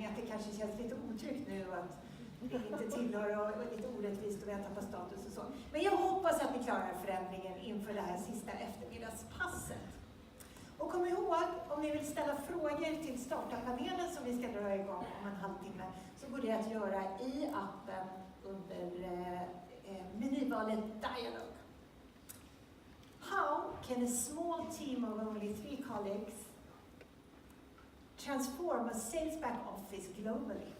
att det kanske känns lite otryggt nu att vi inte tillhör och lite orättvist och vi har tappat status och så. Men jag hoppas att ni klarar förändringen inför det här sista eftermiddagspasset. Och kom ihåg, om ni vill ställa frågor till startarpanelen som vi ska dra igång om en halvtimme, så går det att göra i appen under menyvalet Dialogue. How can a small team of only 3 colleagues transform a sales back office globally?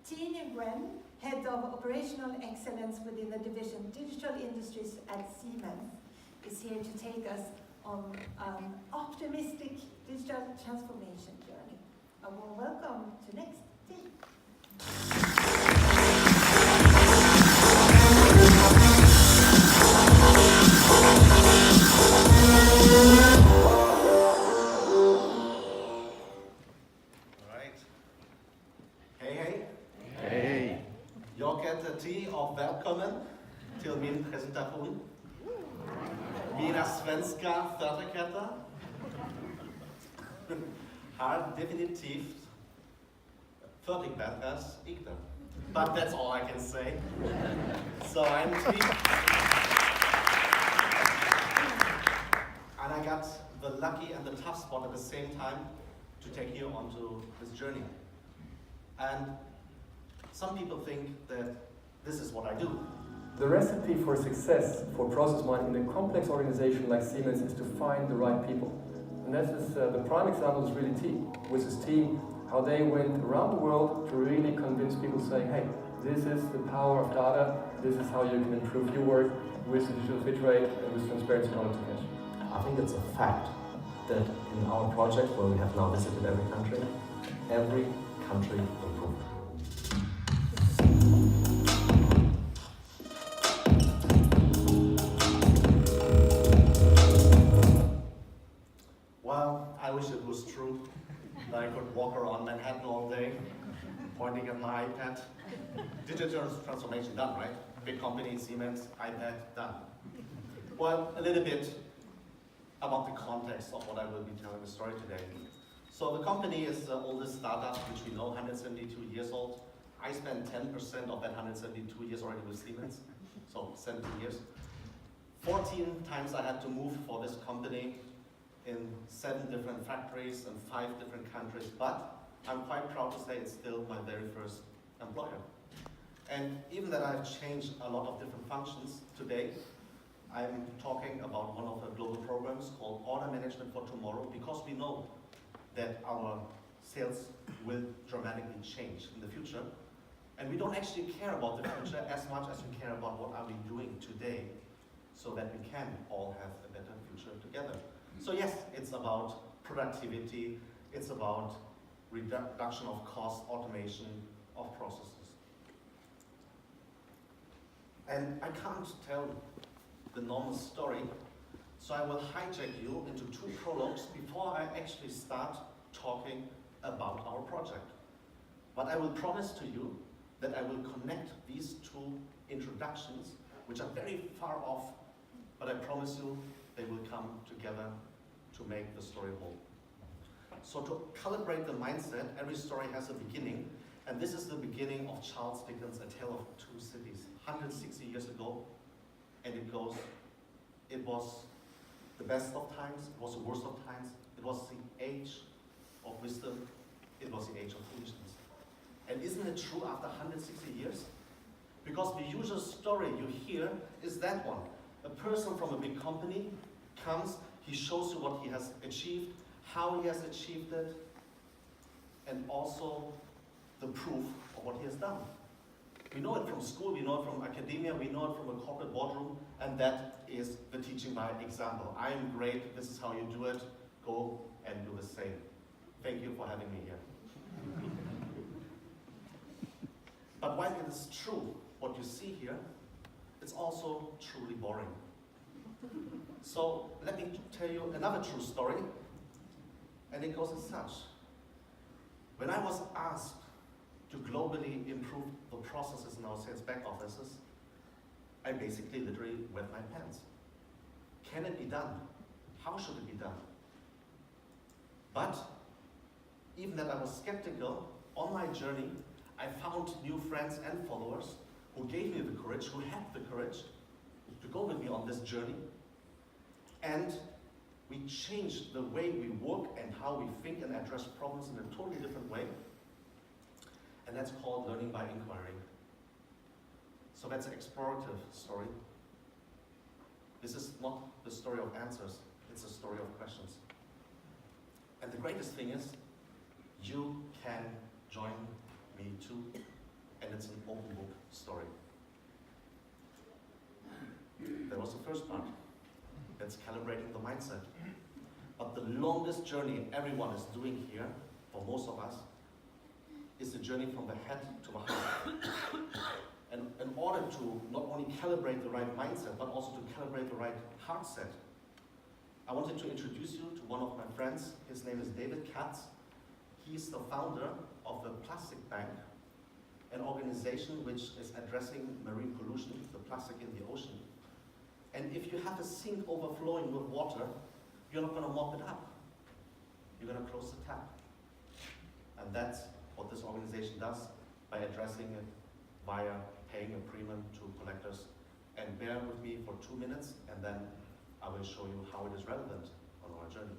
Tine Gwen, Head of Operational Excellence within the division Digital Industries at Siemens, is here to take us on an optimistic digital transformation journey. A warm welcome to Next Team. Gia-Thi och välkommen till min presentation. Mina svenska företrädare har definitivt företrädats inte. But that's all I can say. So I'm and I got the lucky and the tough spot at the same time to take you onto this journey. And some people think that this is what I do. The recipe for success for process mining in a complex organization like Siemens is to find the right people. And that is the prime example is really T, with his team, how they went around the world to really convince people saying, hey, this is the power of data, this is how you can improve your work with the digital fit rate and with transparency and order to cash. I think it's a fact that in our project, where we have now visited every country improved. I wish it was true that I could walk around Manhattan all day, pointing at my iPad. Digital transformation done, right? Big company, Siemens, iPad, done. Well, a little bit about the context of what I will be telling the story today. So the company is the oldest startup, which we know, 172 years old. I spent 10% of that 172 years already with Siemens, so 17 years. 14 times I had to move for this company in 7 different factories and 5 different countries, but I'm quite proud to say it's still my very first employer. And even that I've changed a lot of different functions today, I'm talking about one of the global programs called Order Management for Tomorrow, because we know that our sales will dramatically change in the future. And we don't actually care about the future as much as we care about what are we doing today so that we can all have a better future together. So yes, it's about productivity, it's about reduction of cost, automation of processes. And I can't tell the normal story, so I will hijack you into 2 prologues before I actually start talking about our project. But I will promise to you that I will connect these 2 introductions, which are very far off, but I promise you they will come together to make the story whole. So to calibrate the mindset, every story has a beginning, and this is the beginning of Charles Dickens' A Tale of Two Cities, 160 years ago, and it goes, it was the best of times, it was the worst of times, it was the age of wisdom, it was the age of foolishness. And isn't it true after 160 years? Because the usual story you hear is that one. A person from a big company comes, he shows you what he has achieved, how he has achieved it, and also the proof of what he has done. We know it from school, we know it from academia, we know it from a corporate boardroom, and that is the teaching by example. I am great, this is how you do it, go and do the same. Thank you for having me here. But while it is true, what you see here, it's also truly boring. So let me tell you another true story, and it goes as such. When I was asked to globally improve the processes in our sales back offices, I basically literally wet my pants. Can it be done? How should it be done? But even that I was skeptical on my journey, I found new friends and followers who gave me the courage, who had the courage to go with me on this journey. And we changed the way we work and how we think and address problems in a totally different way. And that's called learning by inquiry. So that's an explorative story. This is not the story of answers, it's a story of questions. And the greatest thing is, you can join me too, and it's an open book story. That was the first part. That's calibrating the mindset. But the longest journey everyone is doing here, for most of us, is the journey from the head to the heart. And in order to not only calibrate the right mindset, but also to calibrate the right heart set, I wanted to introduce you to one of my friends. His name is David Katz. He's the founder of the Plastic Bank, an organization which is addressing marine pollution, the plastic in the ocean. And if you have a sink overflowing with water, you're not going to mop it up. You're going to close the tap. And that's what this organization does by addressing it via paying a premium to collectors. And bear with me for 2 minutes, and then I will show you how it is relevant on our journey.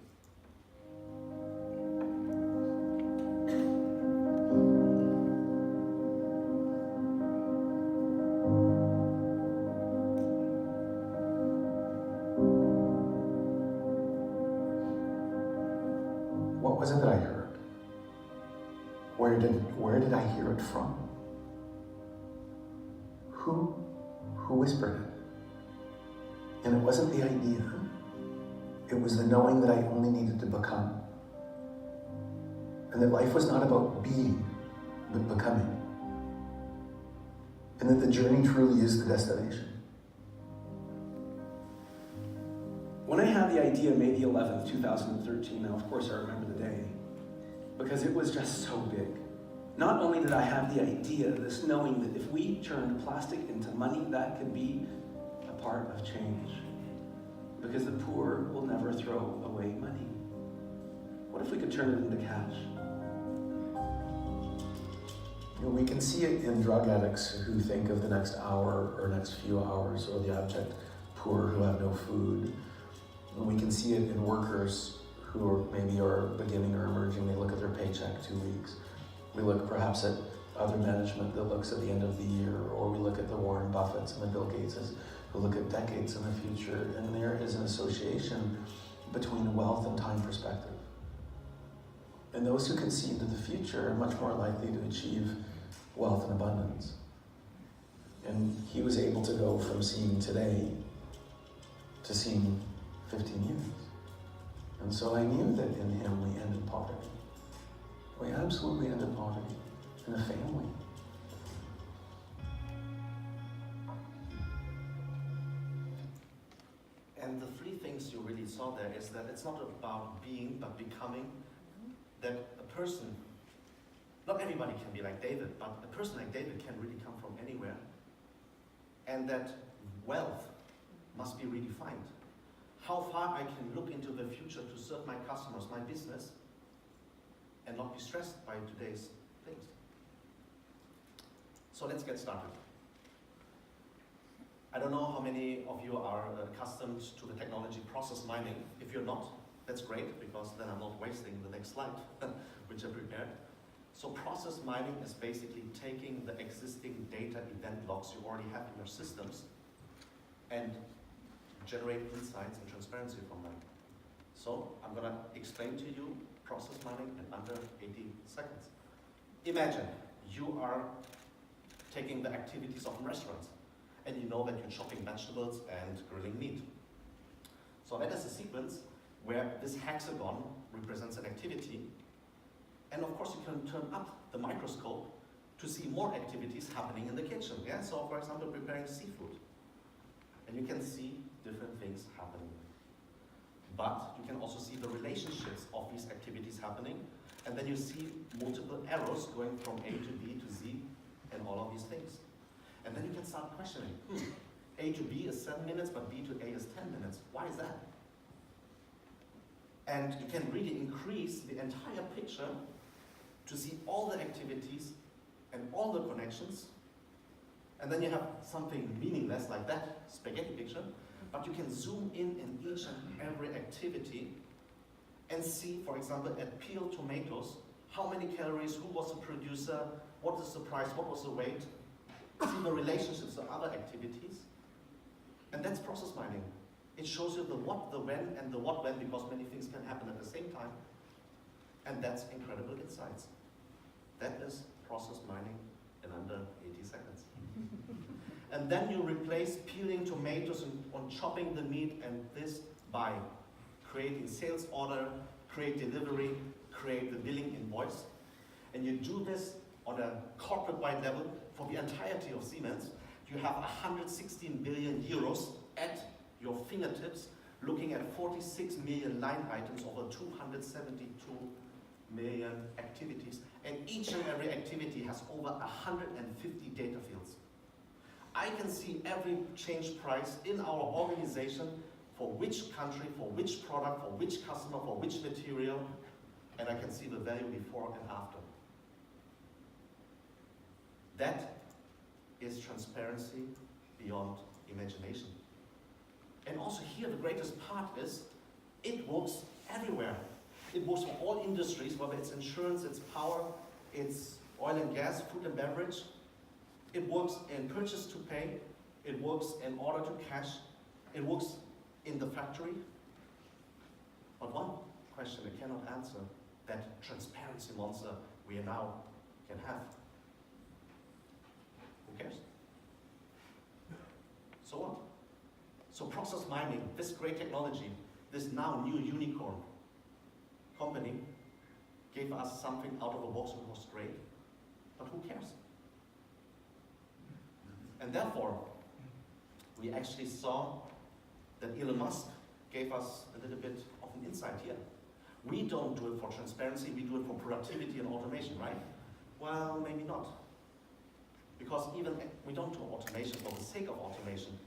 What was it that I heard? Where did I hear it from? Who whispered it? And it wasn't the idea. It was the knowing that I only needed to become. And that life was not about being, but becoming. And that the journey truly is the destination. When I had the idea May the 11th, 2013, now of course I remember the day, because it was just so big. Not only did I have the idea, this knowing that if we turned plastic into money, that could be a part of change. Because the poor will never throw away money. What if we could turn it into cash? You know, we can see it in drug addicts who think of the next hour or next few hours, or the abject poor who have no food. And we can see it in workers who maybe are beginning or emerging. They look at their paycheck 2 weeks. We look perhaps at other management that looks at the end of the year, or we look at the Warren Buffetts and the Bill Gateses who look at decades in the future, and there is an association between wealth and time perspective. And those who can see into the future are much more likely to achieve wealth and abundance. And he was able to go from seeing today to seeing 15 years. And so I knew that in him we ended poverty. We absolutely ended poverty in a family. And the three things you really saw there is that it's not about being, but becoming. That a person, not everybody can be like David, but a person like David can really come from anywhere. And that wealth must be redefined. How far I can look into the future to serve my customers, my business, and not be stressed by today's things. So let's get started. I don't know how many of you are accustomed to the technology process mining. If you're not, that's great, because then I'm not wasting the next slide, which I prepared. So process mining is basically taking the existing data event logs you already have in your systems and generate insights and transparency from them. So I'm going to explain to you process mining in under 80 seconds. Imagine you are taking the activities of restaurants, and you know that you're chopping vegetables and grilling meat. So that is a sequence where this hexagon represents an activity, and of course you can turn up the microscope to see more activities happening in the kitchen. Yeah? So for example, preparing seafood. And you can see different things happening. But you can also see the relationships of these activities happening, and then you see multiple arrows going from A to B to Z and all of these things. And then you can start questioning, A to B is 7 minutes, but B to A is 10 minutes. Why is that? And you can really increase the entire picture to see all the activities and all the connections. And then you have something meaningless like that spaghetti picture, but you can zoom in each and every activity and see, for example, at peeled tomatoes, how many calories, who was the producer, what is the price, what was the weight, see the relationships to other activities. And that's process mining. It shows you the what, the when, and the what when, because many things can happen at the same time. And that's incredible insights. That is process mining in under 80 seconds. And then you replace peeling tomatoes and chopping the meat and this by creating sales order, create delivery, create the billing invoice. And you do this on a corporate-wide level for the entirety of Siemens. You have 116 billion euros at your fingertips, looking at 46 million line items over 272 million activities. And each and every activity has over 150 data fields. I can see every change price in our organization for which country, for which product, for which customer, for which material, and I can see the value before and after. That is transparency beyond imagination. And also here the greatest part is, it works everywhere. It works for all industries, whether it's insurance, it's power, it's oil and gas, food and beverage. It works in purchase to pay, it works in order to cash, it works in the factory. But one question I cannot answer, that transparency monster we now can have. Who cares? So what? So process mining, this great technology, this now new unicorn company gave us something out of the box that was great, but who cares? And therefore, we actually saw that Elon Musk gave us a little bit of an insight here. We don't do it for transparency, we do it for productivity and automation, right? Well, maybe not. Because even we don't do automation for the sake of automation.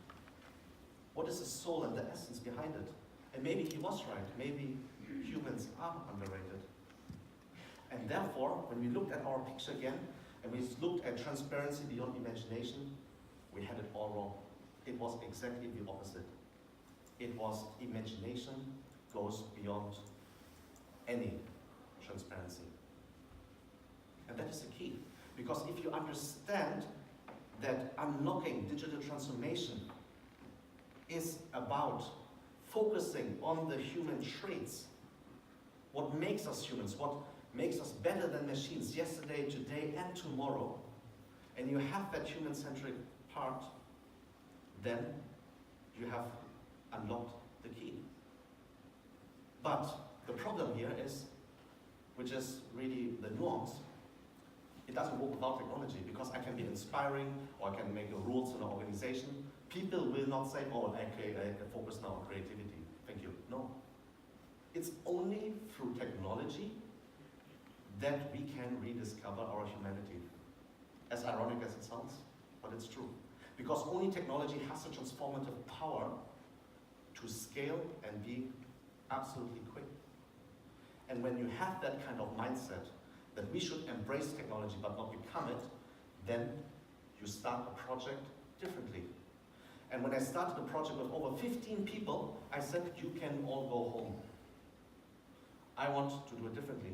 What is the soul and the essence behind it? And maybe he was right, maybe humans are underrated. And therefore, when we looked at our picture again, and we looked at transparency beyond imagination, we had it all wrong. It was exactly the opposite. It was imagination goes beyond any transparency. And that is the key. Because if you understand that unlocking digital transformation is about focusing on the human traits, what makes us humans, what makes us better than machines yesterday, today, and tomorrow, and you have that human-centric part, then you have unlocked the key. But the problem here is, which is really the nuance, it doesn't work without technology, because I can be inspiring, or I can make rules in an organization. People will not say, oh, okay, I can focus now on creativity. Thank you. No. It's only through technology that we can rediscover our humanity. As ironic as it sounds, but it's true. Because only technology has the transformative power to scale and be absolutely quick. And when you have that kind of mindset, that we should embrace technology but not become it, then you start a project differently. And when I started the project with over 15 people, I said, you can all go home. I want to do it differently.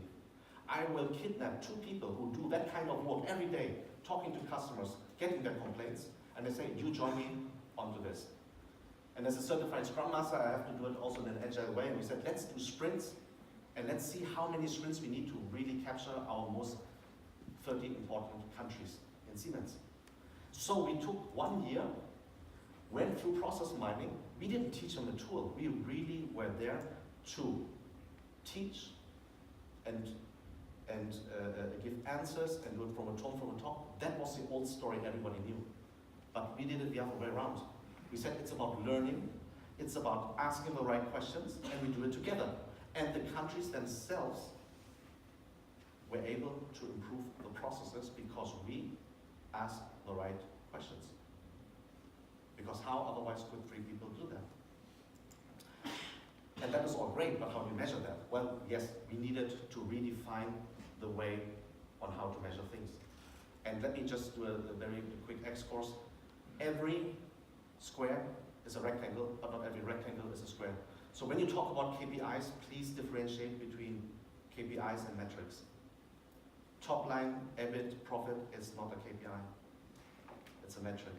I will kidnap 2 people who do that kind of work every day, talking to customers, getting their complaints, and they say, you join me onto this. And as a certified Scrum Master, I have to do it also in an agile way. And we said, let's do sprints, and let's see how many sprints we need to really capture our most 30 important countries in Siemens. So we took 1 year, went through process mining. We didn't teach them the tool. We really were there to teach and give answers and do it from a tone from the top. That was the old story everybody knew. But we did it the other way around. We said it's about learning, it's about asking the right questions, and we do it together. And the countries themselves were able to improve the processes because we asked the right questions. Because how otherwise could 3 people do that? And that is all great, but how do you measure that? Well, yes, we needed to redefine the way on how to measure things. And let me just do a very quick excursus. Every square is a rectangle, but not every rectangle is a square. So when you talk about KPIs, please differentiate between KPIs and metrics. Top line, EBIT, profit is not a KPI. It's a metric.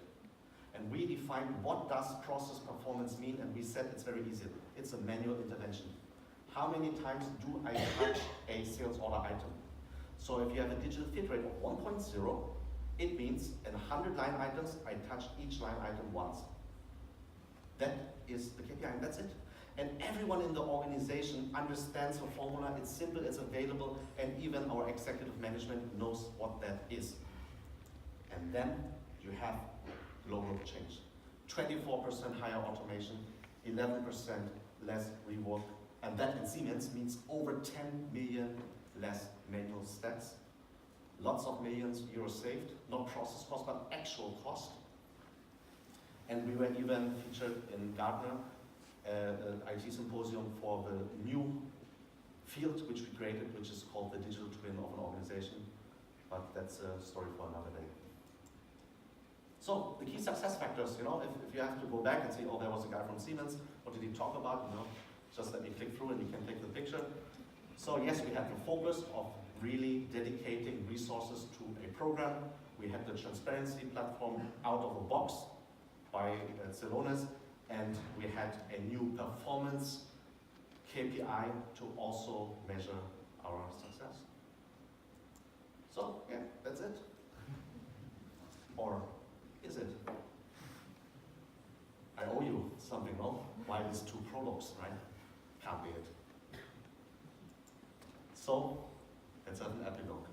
And we define what does process performance mean, and we said it's very easy. It's a manual intervention. How many times do I touch a sales order item? So if you have a digital fit rate of 1.0, it means in 100 line items, I touch each line item once. That is the KPI, and that's it. And everyone in the organization understands the formula. It's simple, it's available, and even our executive management knows what that is. And then you have global change. 24% higher automation, 11% less rework, and that in Siemens means over 10 million less manual steps. Lots of millions euros saved, not process cost, but actual cost. And we were even featured in Gartner, IT symposium for the new field which we created, which is called the digital twin of an organization. But that's a story for another day. So the key success factors, if you have to go back and say, oh, there was a guy from Siemens, what did he talk about? Just let me click through and you can take the picture. So yes, we had the focus of really dedicating resources to a program. We had the transparency platform out of the box by Celonis, and we had a new performance KPI to also measure our success. So yeah, that's it. Or is it? I owe you something, no? Why these two prologues, right? Can't be it. So, let's have an epilogue.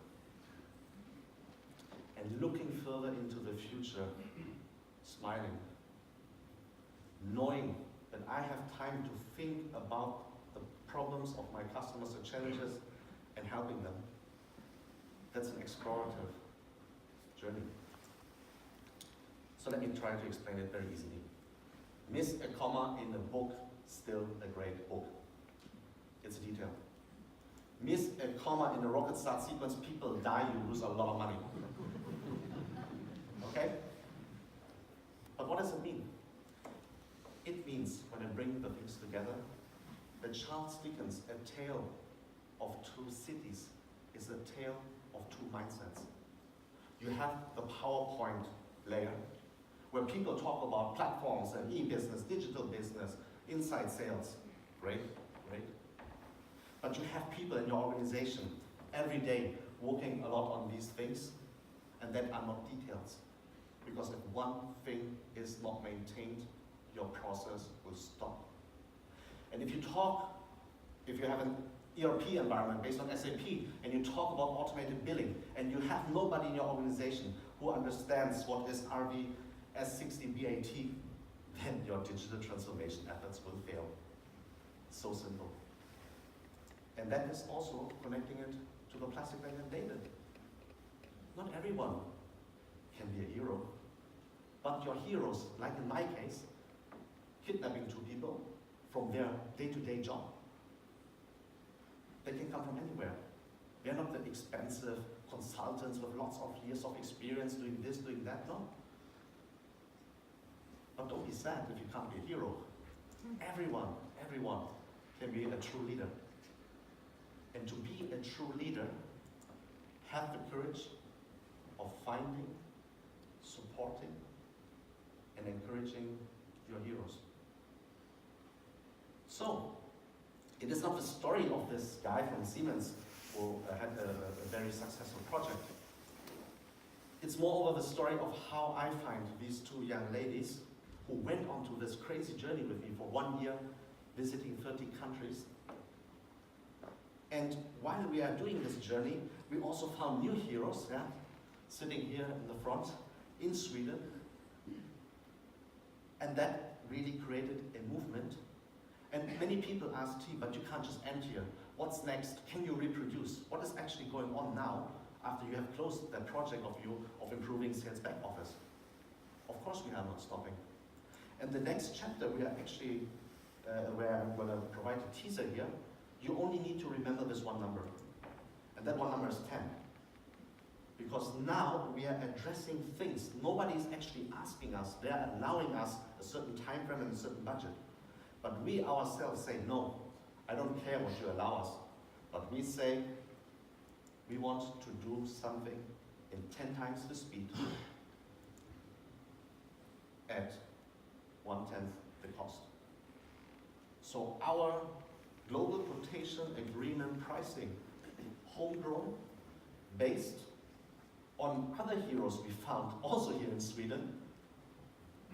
And looking further into the future, smiling, knowing that I have time to think about the problems of my customers, the challenges, and helping them. That's an explorative journey. So let me try to explain it very easily. Miss a comma in a book, still a great book. It's a detail. Miss a comma in a rocket start sequence, people die, you lose a lot of money. Okay? But what does it mean? It means, when I bring the things together, that Charles Dickens' A Tale of Two Cities is a tale of two mindsets. You have the PowerPoint layer, where people talk about platforms and e-business, digital business, inside sales. Great, great. But you have people in your organization every day working a lot on these things, and that are not details. Because if one thing is not maintained, your process will stop. And if you have an ERP environment based on SAP, and you talk about automated billing, and you have nobody in your organization who understands what is RVS60BAT, then your digital transformation efforts will fail. So simple. And that is also connecting it to the plastic bag and David. Not everyone can be a hero, but your heroes, like in my case, kidnapping two people from their day-to-day job. They can come from anywhere. They're not the expensive consultants with lots of years of experience doing this, doing that, no. But don't be sad if you can't be a hero. Everyone can be a true leader. And to be a true leader, have the courage of finding, supporting, and encouraging your heroes. So, it is not the story of this guy from Siemens who had a very successful project. It's moreover the story of how I find these two young ladies who went on to this crazy journey with me for 1 year, visiting 30 countries. And while we are doing this journey, we also found new heroes, sitting here in the front, in Sweden. And that really created a movement. And many people ask, but you can't just end here. What's next? Can you reproduce? What is actually going on now after you have closed that project of improving sales back office? Of course we are not stopping. And the next chapter we are actually, where I'm going to provide a teaser here, you only need to remember this one number. And that one number is 10. Because now we are addressing things. Nobody is actually asking us. They are allowing us a certain time frame and a certain budget. But we ourselves say, no, I don't care what you allow us. But we say, we want to do something in 10 times the speed at 1/10 the cost. So our global quotation agreement pricing, homegrown, based on other heroes we found also here in Sweden,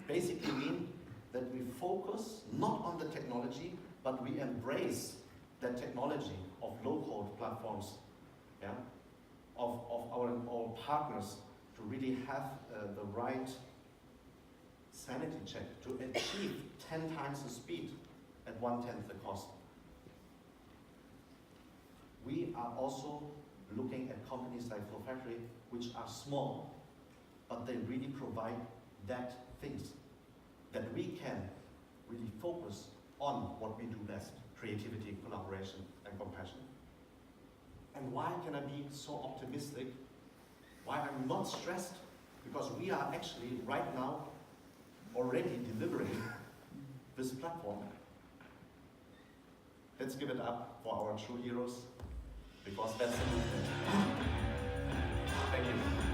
basically mean that we focus not on the technology, but we embrace that technology of low-code platforms, yeah, of our partners to really have the right sanity check to achieve 10 times the speed at 1/10 the cost. We are also looking at companies like Flow Factory, which are small, but they really provide that things that we can really focus on what we do best: creativity, collaboration, and compassion. And why can I be so optimistic? Why I'm not stressed? Because we are actually right now already delivering this platform. Let's give it up for our true heroes, because that's the movement. Thank you.